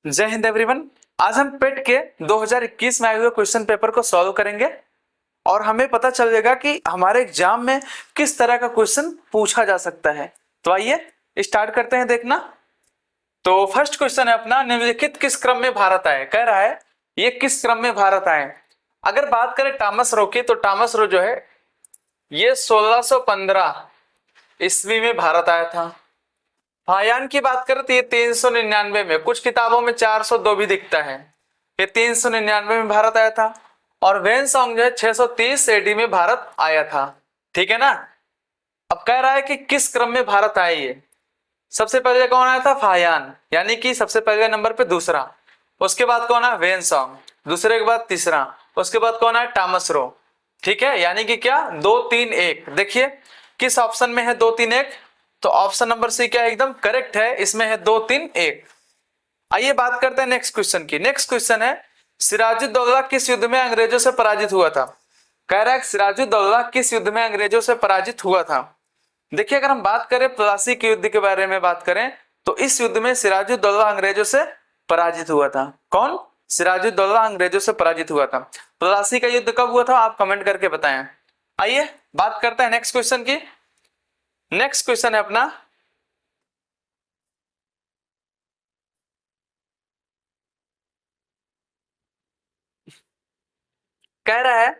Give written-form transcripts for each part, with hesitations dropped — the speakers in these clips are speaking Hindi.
जय हिंद एवरीवन। आज हम पेट के 2021 में आए हुए क्वेश्चन पेपर को सॉल्व करेंगे और हमें पता चलेगा कि हमारे एग्जाम में किस तरह का क्वेश्चन पूछा जा सकता है। तो आइए स्टार्ट करते हैं देखना। तो फर्स्ट क्वेश्चन है अपना, निम्नलिखित किस क्रम में भारत आए। कह रहा है ये किस क्रम में भारत आए। अगर बात करें टॉमस रो की, तो टॉमस रो जो है ये 1615 ईस्वी में भारत आया था। फायान की बात करें तो ये 399 में, कुछ किताबों में 402 भी दिखता है, ये 399 में भारत आया था। और वेनसोंग जो है 630 एडी में भारत आया था। ठीक है ना। अब कह रहा है कि किस क्रम में भारत आए ये। सबसे पहले कौन आया था? फायान, यानी कि सबसे पहले नंबर पे दूसरा। उसके बाद कौन है? वेनसोंग। दूसरे के बाद तीसरा। उसके बाद कौन है? Thomas Roe. ठीक है, यानी कि क्या 2-3-1। देखिए किस ऑप्शन में है 2-3-1, तो ऑप्शन नंबर सी क्या है? एकदम करेक्ट है, इसमें है 2-3-1। आइए बात करते हैं नेक्स्ट क्वेश्चन की। नेक्स्ट क्वेश्चन है, सिराजुद्दौला किस युद्ध में अंग्रेजों से पराजित हुआ था। कह रहा है सिराजुद्दौला किस युद्ध में अंग्रेजों से पराजित हुआ था। देखिए अगर हम बात करें प्लासी के युद्ध के बारे में बात करें, तो इस युद्ध में सिराजुद्दौला अंग्रेजों से पराजित हुआ था। कौन? सिराजुद्दौला अंग्रेजों से पराजित हुआ था। प्लासी का युद्ध कब हुआ था आप कमेंट करके बताएं। आइए बात करते हैं नेक्स्ट क्वेश्चन की। नेक्स्ट क्वेश्चन है अपना, कह रहा है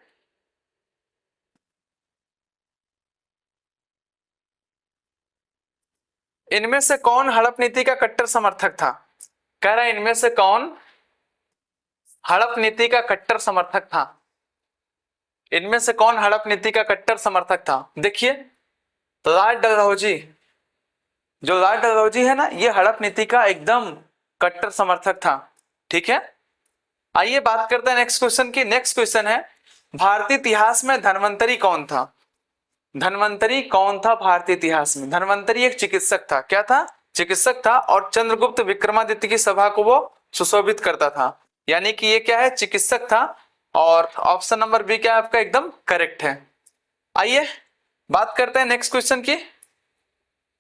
इनमें से कौन हड़प नीति का कट्टर समर्थक था। कह रहा है इनमें से कौन हड़प नीति का कट्टर समर्थक था। इनमें से कौन हड़प नीति का कट्टर समर्थक था। देखिए लॉर्ड डलहौजी, जो लॉर्ड डलहौजी है ना, ये हड़प नीति का एकदम कट्टर समर्थक था। ठीक है। आइए बात करते हैं नेक्स्ट क्वेश्चन की। नेक्स्ट क्वेश्चन है, भारतीय इतिहास में धन्वंतरी कौन था। धन्वंतरी कौन था भारतीय इतिहास में। धन्वंतरी एक चिकित्सक था। क्या था? चिकित्सक था। और चंद्रगुप्त विक्रमादित्य की सभा को वो सुशोभित करता था, यानी कि ये क्या है? चिकित्सक था। और ऑप्शन नंबर बी क्या है आपका? एकदम करेक्ट है। आइए बात करते हैं नेक्स्ट क्वेश्चन की।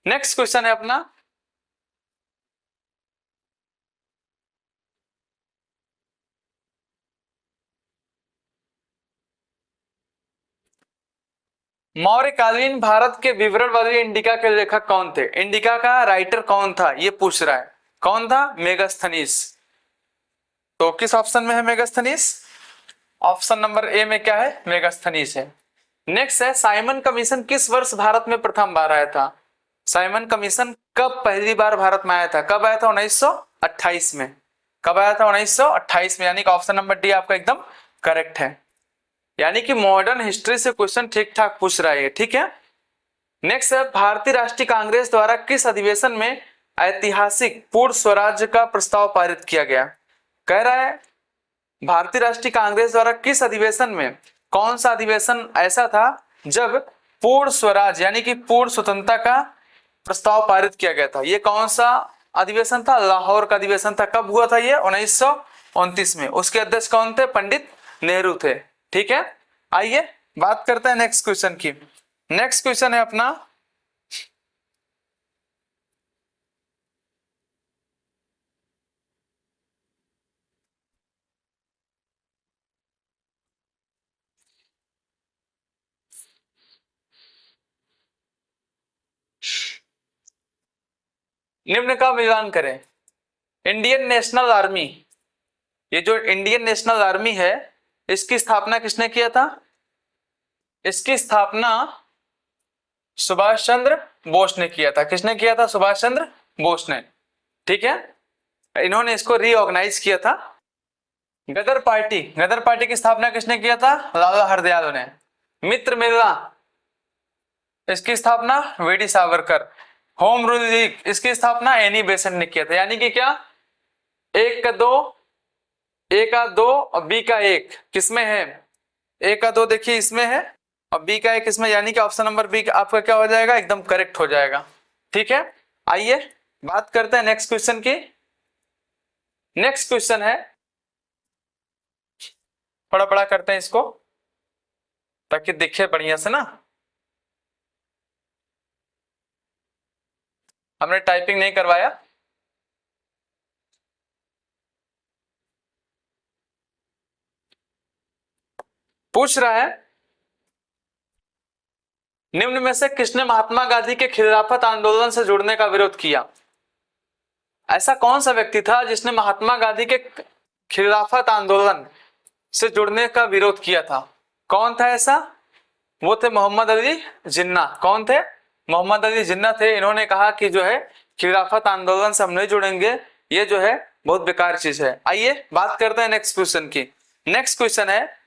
नेक्स्ट क्वेश्चन है अपना, मौर्यकालीन भारत के विवरण वाली इंडिका के लेखक कौन थे। इंडिका का राइटर कौन था ये पूछ रहा है। कौन था? मेगास्थनीज। तो किस ऑप्शन में है मेगास्थनीज? ऑप्शन नंबर ए में क्या है? मेगास्थनीज है। नेक्स्ट है, साइमन कमीशन किस वर्ष भारत में प्रथम बार आया था। साइमन कमीशन कब पहली बार भारत में आया था? कब आया था? 1928 में। कब आया था? 1928 में, यानी कि ऑप्शन नंबर डी आपका एकदम करेक्ट है। यानी कि मॉडर्न हिस्ट्री से क्वेश्चन ठीक ठाक पूछ रहा है। ठीक है। नेक्स्ट है, भारतीय राष्ट्रीय कांग्रेस द्वारा किस अधिवेशन में ऐतिहासिक पूर्ण स्वराज्य का प्रस्ताव पारित किया गया। कह रहा है भारतीय राष्ट्रीय कांग्रेस द्वारा किस अधिवेशन में, कौन सा अधिवेशन ऐसा था जब पूर्ण स्वराज यानी कि पूर्ण स्वतंत्रता का प्रस्ताव पारित किया गया था। ये कौन सा अधिवेशन था? लाहौर का अधिवेशन था। कब हुआ था ये? 1929 में। उसके अध्यक्ष कौन थे? पंडित नेहरू थे। ठीक है। आइए बात करते हैं नेक्स्ट क्वेश्चन की। नेक्स्ट क्वेश्चन है अपना, निम्न का मिलान करें। इंडियन नेशनल आर्मी, ये जो इंडियन नेशनल आर्मी है, इसकी स्थापना किसने किया था? इसकी स्थापना सुभाष चंद्र बोस ने किया था। किसने किया था? सुभाष चंद्र बोस ने। ठीक है। इन्होंने इसको रीऑर्गेनाइज किया था। गदर पार्टी, गदर पार्टी की स्थापना किसने किया था? लाला हरदयाल ने। मित्र मेला, इसकी स्थापना V D Savarkar. Home rule league, इसकी स्थापना एनी बेसेंट ने किया था। यानी कि क्या, एक का दो, ए का दो और बी का एक किसमें है? ए का दो देखिए इसमें है और बी का एक इसमें, यानी कि ऑप्शन नंबर बी आपका क्या हो जाएगा? एकदम करेक्ट हो जाएगा। ठीक है। आइए बात करते हैं नेक्स्ट क्वेश्चन की। नेक्स्ट क्वेश्चन है, बड़ा बड़ा करते हैं इसको ताकि दिखे बढ़िया से ना। हमने टाइपिंग नहीं करवाया। पूछ रहा है निम्न में से किसने महात्मा गांधी के खिलाफत आंदोलन से जुड़ने का विरोध किया? ऐसा कौन सा व्यक्ति था जिसने महात्मा गांधी के खिलाफत आंदोलन से जुड़ने का विरोध किया था? कौन था ऐसा? वो थे मोहम्मद अली जिन्ना। कौन थे? मोहम्मद अली जिन्ना थे। इन्होंने कहा कि जो है खिलाफत आंदोलन से हम नहीं जुड़ेंगे, ये जो है बहुत बेकार चीज है। आइए बात करते हैं नेक्स्ट क्वेश्चन की। नेक्स्ट क्वेश्चन है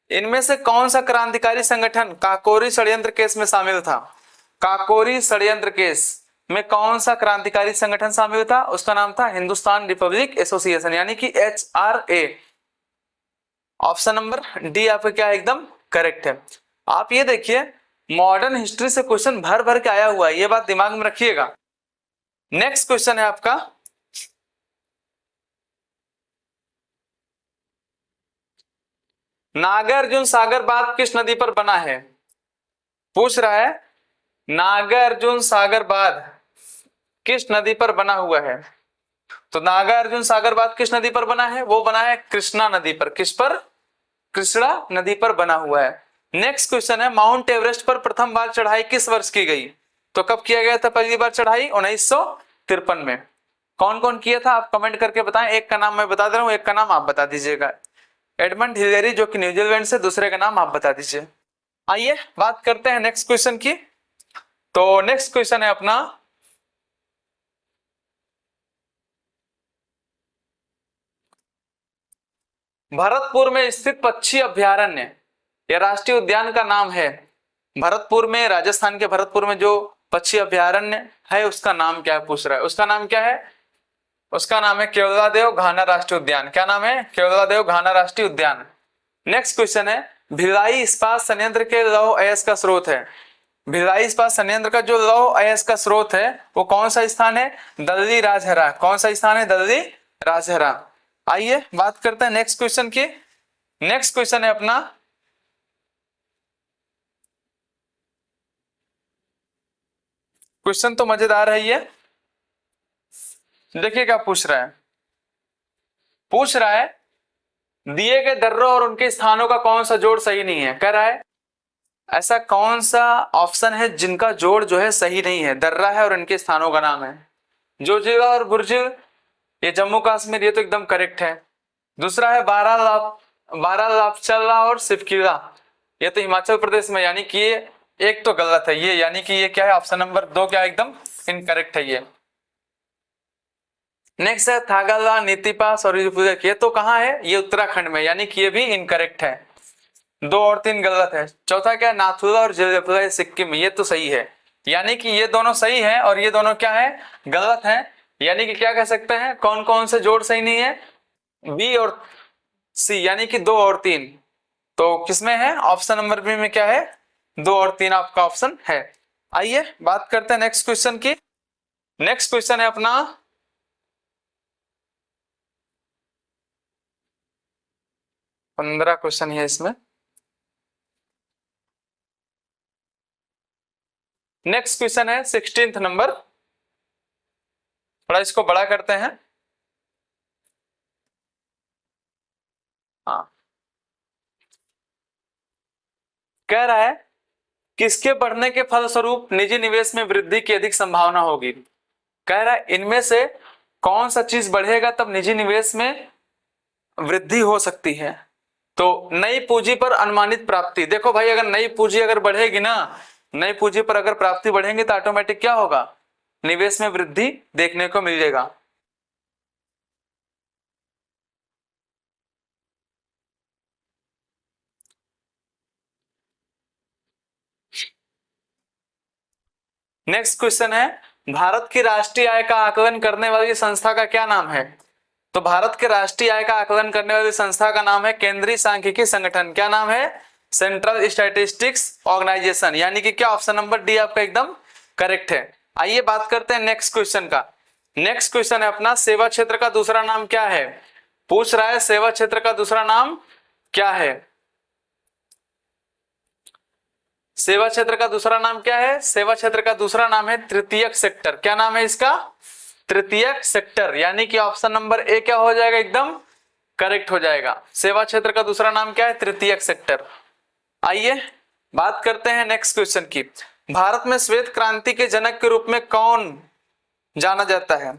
इनमें से कौन सा क्रांतिकारी संगठन काकोरी षड्यंत्र केस में शामिल था? काकोरी षड्यंत्र केस में कौन सा क्रांतिकारी संगठन शामिल था? उसका नाम था हिंदुस्तान रिपब्लिक एसोसिएशन, यानी कि HRA। ऑप्शन नंबर डी आपका क्या एकदम करेक्ट है। आप ये देखिए मॉडर्न हिस्ट्री से क्वेश्चन भर भर के आया हुआ है, ये बात दिमाग में रखिएगा। नेक्स्ट क्वेश्चन है आपका नागार्जुन सागर बांध किस नदी पर बना है? पूछ रहा है नागार्जुन सागर बांध किस नदी पर बना हुआ है? तो नागार्जुन सागर बांध किस नदी पर बना है? वो बना है कृष्णा नदी पर। किस पर? कृष्णा नदी पर बना हुआ है। नेक्स्ट क्वेश्चन है माउंट एवरेस्ट पर प्रथम बार चढ़ाई किस वर्ष की गई? तो कब किया गया था पहली बार चढ़ाई? 1953 में। कौन कौन किया था आप कमेंट करके बताएं। एक का नाम मैं बता दे रहा हूं, एक का नाम आप बता दीजिएगा। एडमंड हिलेरी जो कि न्यूजीलैंड से, दूसरे का नाम आप बता दीजिए। आइए बात करते हैं नेक्स्ट क्वेश्चन की। तो नेक्स्ट क्वेश्चन है अपना भरतपुर में स्थित पक्षी अभयारण्य या राष्ट्रीय उद्यान का नाम है? भरतपुर में, राजस्थान के भरतपुर में जो पक्षी अभयारण्य है उसका नाम क्या है? पूछ रहा है। उसका नाम क्या है? उसका नाम है केवलादेव घाना राष्ट्रीय उद्यान। क्या नाम है? केवलादेव घाना राष्ट्रीय उद्यान। नेक्स्ट क्वेश्चन है भिलाई इस्पात संयंत्र के लौह अयस्क का स्रोत है। भिलाई इस्पात संयंत्र का जो लौह अयस्क का स्रोत है वो कौन सा स्थान है? दल्ली राजहरा। कौन सा स्थान है? दल्ली राजहरा। आइए बात करते हैं नेक्स्ट क्वेश्चन की। नेक्स्ट क्वेश्चन है अपना क्वेश्चन तो मजेदार है ये। देखिए क्या पूछ रहा है। पूछ रहा है दिए गए दर्रों और उनके स्थानों का कौन सा जोड़ सही नहीं है? कह रहा है ऐसा कौन सा ऑप्शन है जिनका जोड़ जो है सही नहीं है? दर्रा है और इनके स्थानों का नाम है जोजिला और बुर्जिल, ये जम्मू कश्मीर, ये तो एकदम करेक्ट है। दूसरा है बारालापचला और सिफकिला, ये तो हिमाचल प्रदेश में, यानी कि ये एक तो गलत है ये, यानी कि ये क्या है? ऑप्शन नंबर 2 क्या एकदम इनकरेक्ट है ये। नेक्स्ट है थागाला नीतिपास और ये तो कहाँ है? ये उत्तराखंड में, यानी कि ये भी इनकरेक्ट है। 2 और 3 गलत है। चौथा क्या है? नाथुला और जलपुरा सिक्किम में, ये तो सही है। यानी कि ये दोनों सही है और ये दोनों क्या है? गलत है। यानी कि क्या कह सकते हैं कौन कौन से जोड़ सही नहीं है? बी और सी, यानी कि 2 और 3। तो किसमें है? ऑप्शन नंबर बी में क्या है? 2 और 3 आपका ऑप्शन है। आइए बात करते हैं नेक्स्ट क्वेश्चन की। नेक्स्ट क्वेश्चन है अपना 15 क्वेश्चन है इसमें। नेक्स्ट क्वेश्चन है 16th नंबर। थोड़ा इसको बड़ा करते हैं। हाँ, कह रहा है किसके बढ़ने के फलस्वरूप निजी निवेश में वृद्धि की अधिक संभावना होगी? कह रहा है इनमें से कौन सा चीज बढ़ेगा तब निजी निवेश में वृद्धि हो सकती है? तो नई पूंजी पर अनुमानित प्राप्ति। देखो भाई अगर नई पूंजी अगर बढ़ेगी ना, नई पूंजी पर अगर प्राप्ति बढ़ेंगे तो ऑटोमेटिक क्या होगा? निवेश में वृद्धि देखने को मिलेगा। नेक्स्ट क्वेश्चन है भारत की राष्ट्रीय आय का आकलन करने वाली संस्था का क्या नाम है? तो भारत के राष्ट्रीय आय का आकलन करने वाली संस्था का नाम है केंद्रीय सांख्यिकी संगठन। क्या नाम है? सेंट्रल स्टैटिस्टिक्स ऑर्गेनाइजेशन, यानी कि क्या ऑप्शन नंबर डी आपका एकदम करेक्ट है। आइए बात करते हैं नेक्स्ट क्वेश्चन का। नेक्स्ट क्वेश्चन है अपना सेवा क्षेत्र का दूसरा नाम क्या है? पूछ रहा है सेवा क्षेत्र का दूसरा नाम क्या है? सेवा क्षेत्र का दूसरा नाम क्या है? सेवा क्षेत्र का दूसरा नाम है तृतीयक सेक्टर। क्या नाम है इसका? तृतीयक सेक्टर, यानी कि ऑप्शन नंबर ए क्या हो जाएगा? एकदम करेक्ट हो जाएगा। सेवा क्षेत्र का दूसरा नाम क्या है? तृतीयक सेक्टर। आइए बात करते हैं नेक्स्ट क्वेश्चन की। भारत में श्वेत क्रांति के जनक के रूप में कौन जाना जाता है?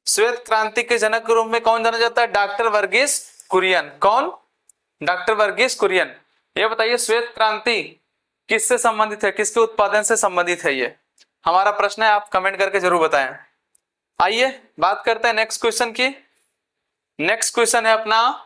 श्वेत क्रांति के जनक के रूप में कौन जाना जाता है? डॉक्टर वर्गीस कुरियन। कौन? डॉक्टर वर्गीस कुरियन। ये बताइए श्वेत क्रांति किससे संबंधित है, किसके उत्पादन से संबंधित है? ये हमारा प्रश्न है, आप कमेंट करके जरूर बताएं। आइए बात करते हैं नेक्स्ट क्वेश्चन की। नेक्स्ट क्वेश्चन है अपना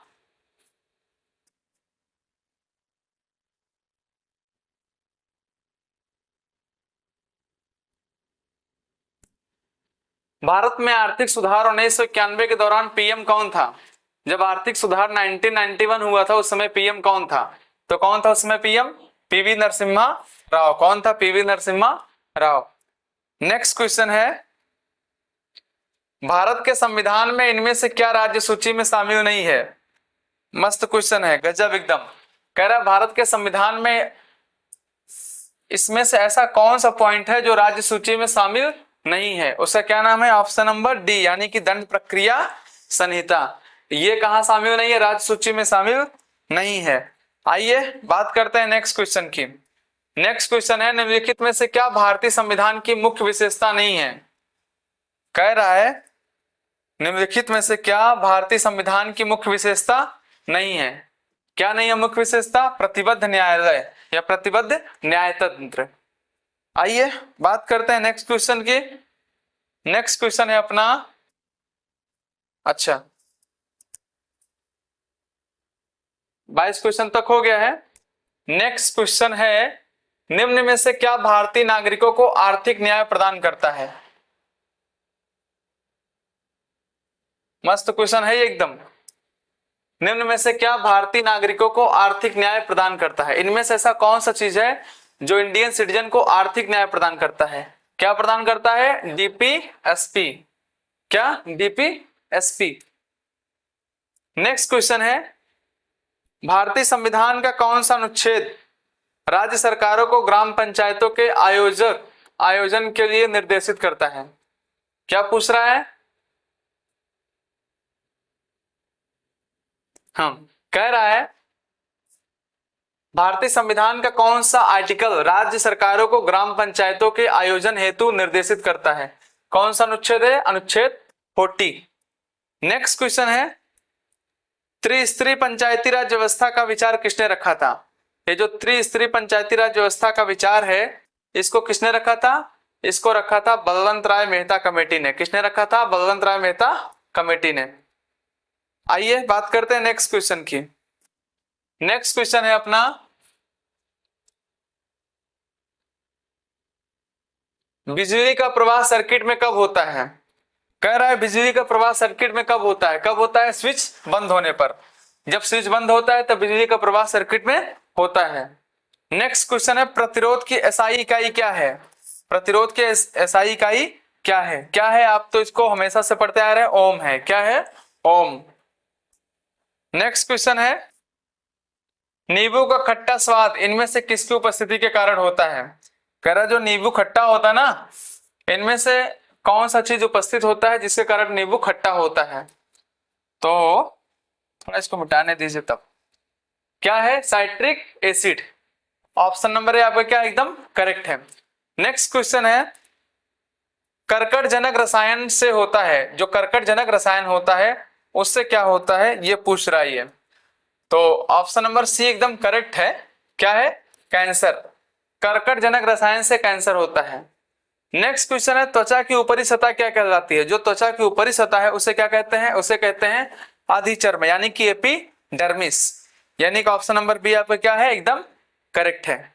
भारत में आर्थिक सुधार 1991 के दौरान पीएम कौन था? जब आर्थिक सुधार 1991 हुआ था उस समय पीएम कौन था? तो कौन था उस समय पीएम? पीवी नरसिम्हा राव। कौन था? PV Narasimha Rao. Next question है भारत के संविधान में इनमें से क्या राज्य सूची में शामिल नहीं है? मस्त क्वेश्चन है, गजब एकदम। कह रहा है भारत के संविधान में इसमें से ऐसा कौन सा पॉइंट है जो राज्य सूची में शामिल नहीं है? उसका क्या नाम है? ऑप्शन नंबर डी, यानी कि दंड प्रक्रिया संहिता। ये कहां शामिल नहीं है? राज्य सूची में शामिल नहीं है। आइए बात करते हैं नेक्स्ट क्वेश्चन की। नेक्स्ट क्वेश्चन है निम्नलिखित में से क्या भारतीय संविधान की मुख्य विशेषता नहीं है? कह रहा है निम्नलिखित में से क्या भारतीय संविधान की मुख्य विशेषता नहीं है? क्या नहीं है मुख्य विशेषता? प्रतिबद्ध न्यायालय या प्रतिबद्ध न्यायतंत्र। आइए बात करते हैं नेक्स्ट क्वेश्चन की। नेक्स्ट क्वेश्चन है अपना, अच्छा 22 क्वेश्चन तक हो गया है। नेक्स्ट क्वेश्चन है निम्न में से क्या भारतीय नागरिकों को आर्थिक न्याय प्रदान करता है? मस्त क्वेश्चन है ये एकदम। निम्न में से क्या भारतीय नागरिकों को आर्थिक न्याय प्रदान करता है? इनमें से ऐसा कौन सा चीज है जो इंडियन सिटीजन को आर्थिक न्याय प्रदान करता है? क्या प्रदान करता है? डीपीएसपी। क्या? डीपीएसपी। नेक्स्ट क्वेश्चन है भारतीय संविधान का कौन सा अनुच्छेद राज्य सरकारों को ग्राम पंचायतों के आयोजन के लिए निर्देशित करता है? क्या पूछ रहा है? हम कह रहा है भारतीय संविधान का कौन सा आर्टिकल राज्य सरकारों को ग्राम पंचायतों के आयोजन हेतु निर्देशित करता है? कौन सा अनुच्छेद है? अनुच्छेद 40। नेक्स्ट क्वेश्चन है त्रिस्तरीय पंचायती राज व्यवस्था का विचार किसने रखा था? ये जो त्रिस्तरीय पंचायती राज व्यवस्था का विचार है इसको किसने रखा था? इसको रखा था बलवंत राय मेहता कमेटी ने। किसने रखा था? बलवंत राय मेहता कमेटी ने। आइए बात करते हैं नेक्स्ट क्वेश्चन की। नेक्स्ट क्वेश्चन है अपना बिजली का प्रवाह सर्किट में कब होता है? कह रहा है बिजली का प्रवाह सर्किट में कब होता है? कब होता है? स्विच बंद होने पर। जब स्विच बंद होता है तब बिजली का प्रवाह सर्किट में होता है। नेक्स्ट क्वेश्चन है प्रतिरोध की एसआई इकाई क्या है? प्रतिरोध की एसआई इकाई क्या है? क्या है? आप तो इसको हमेशा से पढ़ते आ रहे हैं, ओम है। क्या है? ओम। नेक्स्ट क्वेश्चन है नींबू का खट्टा स्वाद इनमें से किसकी उपस्थिति के कारण होता है? कह रहा जो नींबू खट्टा होता ना, इनमें से कौन सा चीज उपस्थित होता है जिसके कारण नींबू खट्टा होता है? तो थोड़ा इसको मिटाने दीजिए तब। क्या है? Citric acid. Option number A आपका क्या एकदम करेक्ट है। नेक्स्ट क्वेश्चन है कर्कटजनक रसायन से होता है, जो कर्कटजनक रसायन होता है उससे क्या होता है? ये पूछ रहा है। तो ऑप्शन नंबर सी एकदम करेक्ट है। क्या है? कैंसर। कर्कटजनक रसायन से कैंसर होता है। नेक्स्ट क्वेश्चन है त्वचा की ऊपरी सतह क्या कहलाती है? जो त्वचा की ऊपरी सतह है उसे क्या कहते हैं? उसे कहते हैं अधिचर्म, यानी कि एपिडर्मिस। यानी कि ऑप्शन नंबर बी आपका क्या है? एकदम करेक्ट है।